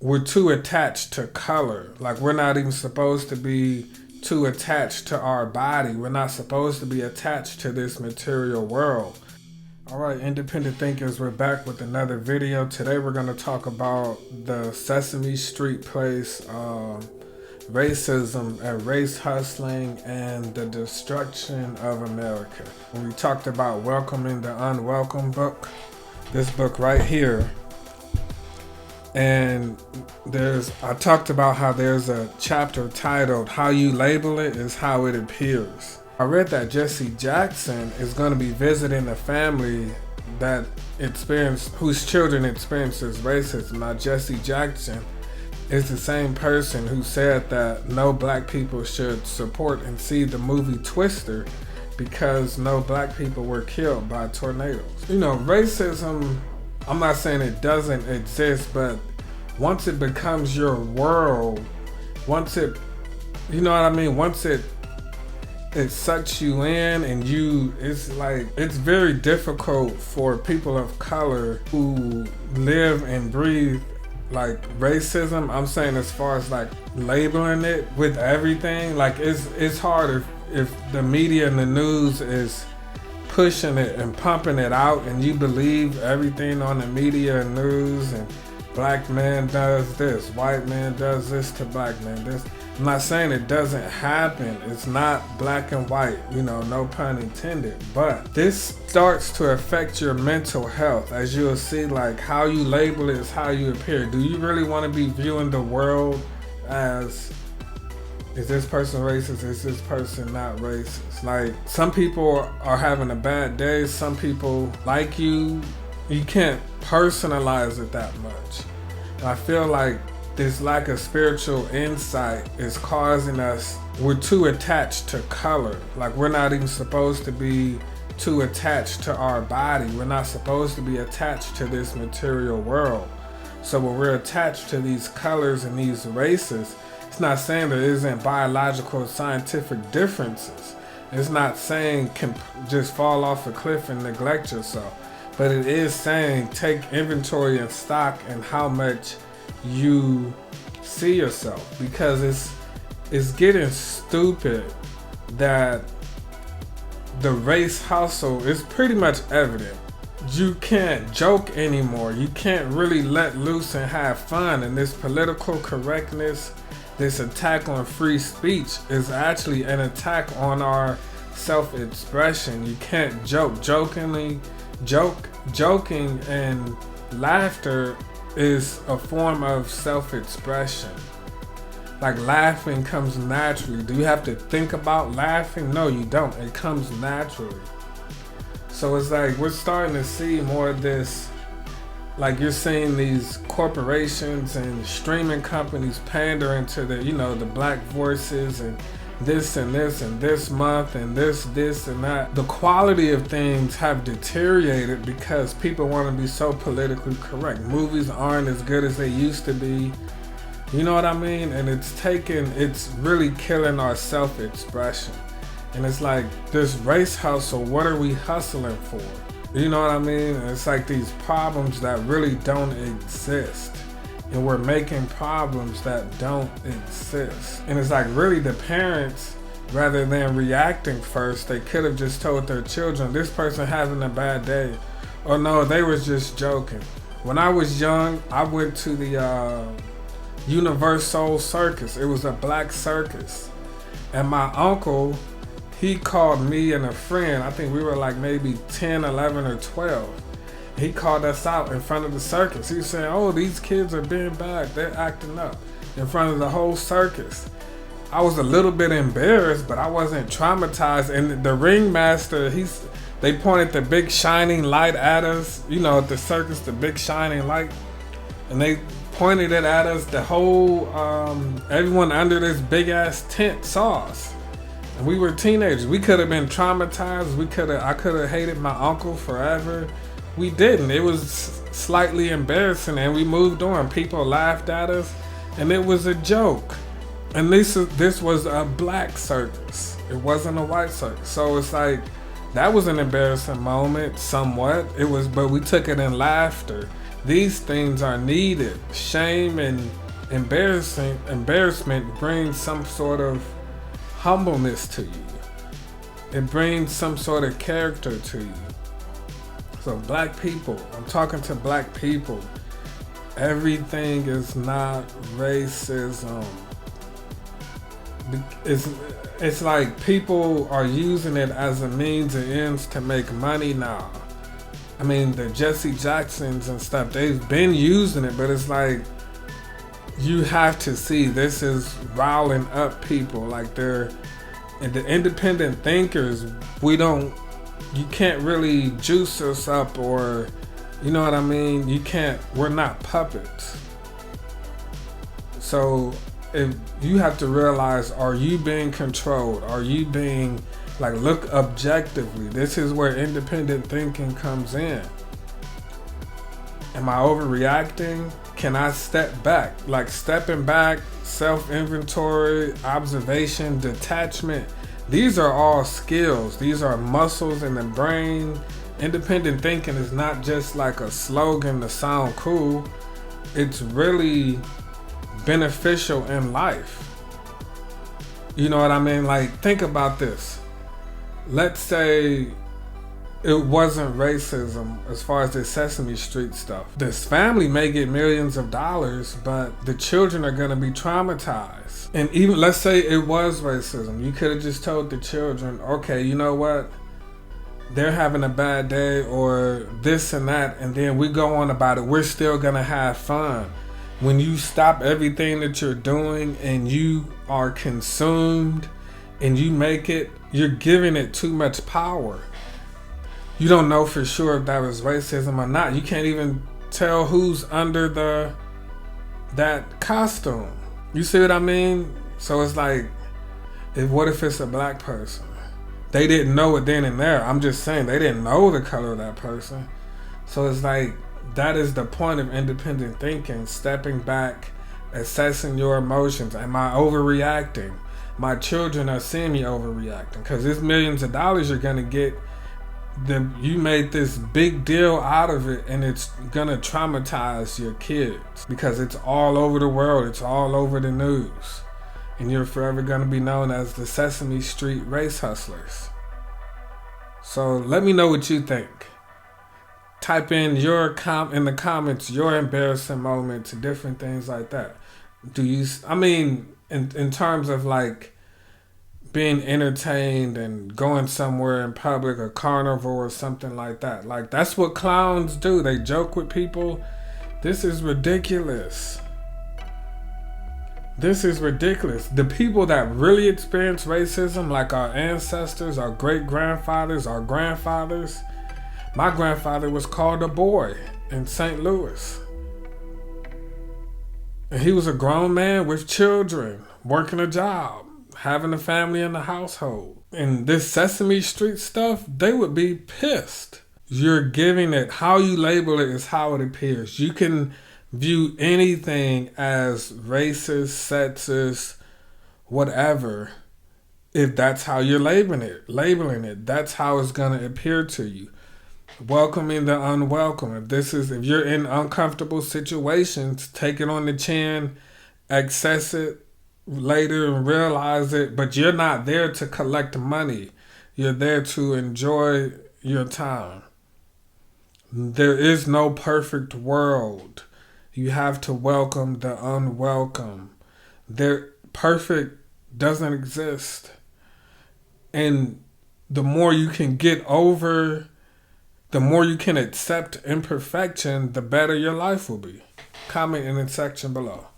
we're too attached to color. Like, we're not even supposed to be too attached to our body. We're not supposed to be attached to this material world. Alright, independent thinkers, we're back with another video. Today we're going to talk about the Sesame Street place, racism and race hustling, and the destruction of America. When we talked about welcoming the unwelcome book, this book right here, and I talked about how there's a chapter titled "How You Label It Is How It Appears." I read that Jesse Jackson is going to be visiting a family whose children experiences racism. Now, Jesse Jackson is the same person who said that no black people should support and see the movie Twister because no black people were killed by tornadoes. You know, racism, I'm not saying it doesn't exist, but once it becomes your world, once it sucks you in, and it's very difficult for people of color who live and breathe like racism. I'm saying as far as like labeling it with everything, like it's hard if the media and the news is pushing it and pumping it out and you believe everything on the media and news, and black man does this, white man does this to black man, this. I'm not saying it doesn't happen. It's not black and white, no pun intended. But this starts to affect your mental health. As you'll see, like, how you label it is how you appear. Do you really want to be viewing the world as, is this person racist? Is this person not racist? Like, some people are having a bad day. Some people like you. You can't personalize it that much. And I feel like this lack of spiritual insight is causing we're too attached to color. Like, we're not even supposed to be too attached to our body. We're not supposed to be attached to this material world. So when we're attached to these colors and these races, it's not saying there isn't biological scientific differences. It's not saying can just fall off a cliff and neglect yourself. But it is saying take inventory and stock in how much you see yourself, because it's getting stupid that the race hustle is pretty much evident. You can't joke anymore. You can't really let loose and have fun, and this political correctness, this attack on free speech is actually an attack on our self-expression. You can't joke. Joking and laughter is a form of self-expression. Like, laughing comes naturally. Do you have to think about laughing? No, you don't. It comes naturally. So it's like we're starting to see more of this. Like, you're seeing these corporations and streaming companies pandering to the black voices, and this and this and this month and this and that. The quality of things have deteriorated because people want to be so politically correct. Movies aren't as good as they used to be. You know what I mean? And it's really killing our self-expression. And it's like this race hustle, what are we hustling for? You know what I mean? It's like these problems that really don't exist. And we're making problems that don't exist. And it's like, really, the parents, rather than reacting first, they could have just told their children, this person having a bad day. Or no, they was just joking. When I was young, I went to the Universal Circus. It was a black circus. And my uncle, he called me and a friend, I think we were like maybe 10, 11, or 12. He called us out in front of the circus. He was saying, oh, these kids are being bad. They're acting up in front of the whole circus. I was a little bit embarrassed, but I wasn't traumatized. And the ringmaster, they pointed the big shining light at us. At the circus, the big shining light. And they pointed it at us. The whole, everyone under this big ass tent saw us. And we were teenagers. We could have been traumatized. I could have hated my uncle forever. We didn't. It was slightly embarrassing, and we moved on. People laughed at us, and it was a joke. And this was a black circus. It wasn't a white circus. So it's like, that was an embarrassing moment, somewhat. But we took it in laughter. These things are needed. Shame and embarrassment brings some sort of humbleness to you. It brings some sort of character to you. So black people, I'm talking to black people. Everything is not racism. It's like people are using it as a means and ends to make money now. I mean, the Jesse Jacksons and stuff, they've been using it, but it's like, you have to see this is riling up people. Like and the independent thinkers, you can't really juice us up, or, you know what I mean? We're not puppets. So if you have to realize, are you being controlled? Are you being, like, look objectively? This is where independent thinking comes in. Am I overreacting? Can I step back? Like, stepping back, self-inventory, observation, detachment. These are all skills. These are muscles in the brain. Independent thinking is not just like a slogan to sound cool. It's really beneficial in life. You know what I mean? Like, think about this. Let's say it wasn't racism as far as the Sesame Street stuff. This family may get millions of dollars, but the children are going to be traumatized. And even, let's say it was racism. You could have just told the children, okay, you know what? They're having a bad day or this and that, and then we go on about it. We're still going to have fun. When you stop everything that you're doing and you are consumed and you make it, you're giving it too much power. You don't know for sure if that was racism or not. You can't even tell who's under that costume. You see what I mean? So it's like, what if it's a black person? They didn't know it then and there. I'm just saying, they didn't know the color of that person. So it's like, that is the point of independent thinking, stepping back, assessing your emotions. Am I overreacting? My children are seeing me overreacting, because there's millions of dollars you're going to get. You made this big deal out of it, and it's going to traumatize your kids because it's all over the world. It's all over the news. And you're forever going to be known as the Sesame Street race hustlers. So let me know what you think. Type in in the comments your embarrassing moments, different things like that. In terms of like being entertained and going somewhere in public, a carnival or something like that. Like, that's what clowns do. They joke with people. This is ridiculous. This is ridiculous. The people that really experience racism, like our ancestors, our great-grandfathers, our grandfathers. My grandfather was called a boy in St. Louis. And he was a grown man with children, working a job, having a family in the household. And this Sesame Street stuff, they would be pissed. You're giving it, how you label it is how it appears. You can view anything as racist, sexist, whatever, if that's how you're labeling it. That's how it's going to appear to you. Welcoming the unwelcome. If you're in uncomfortable situations, take it on the chin, access it later and realize it, but you're not there to collect money. You're there to enjoy your time. There is no perfect world. You have to welcome the unwelcome. Perfect doesn't exist. And the more you can get over, the more you can accept imperfection, the better your life will be. Comment in the section below.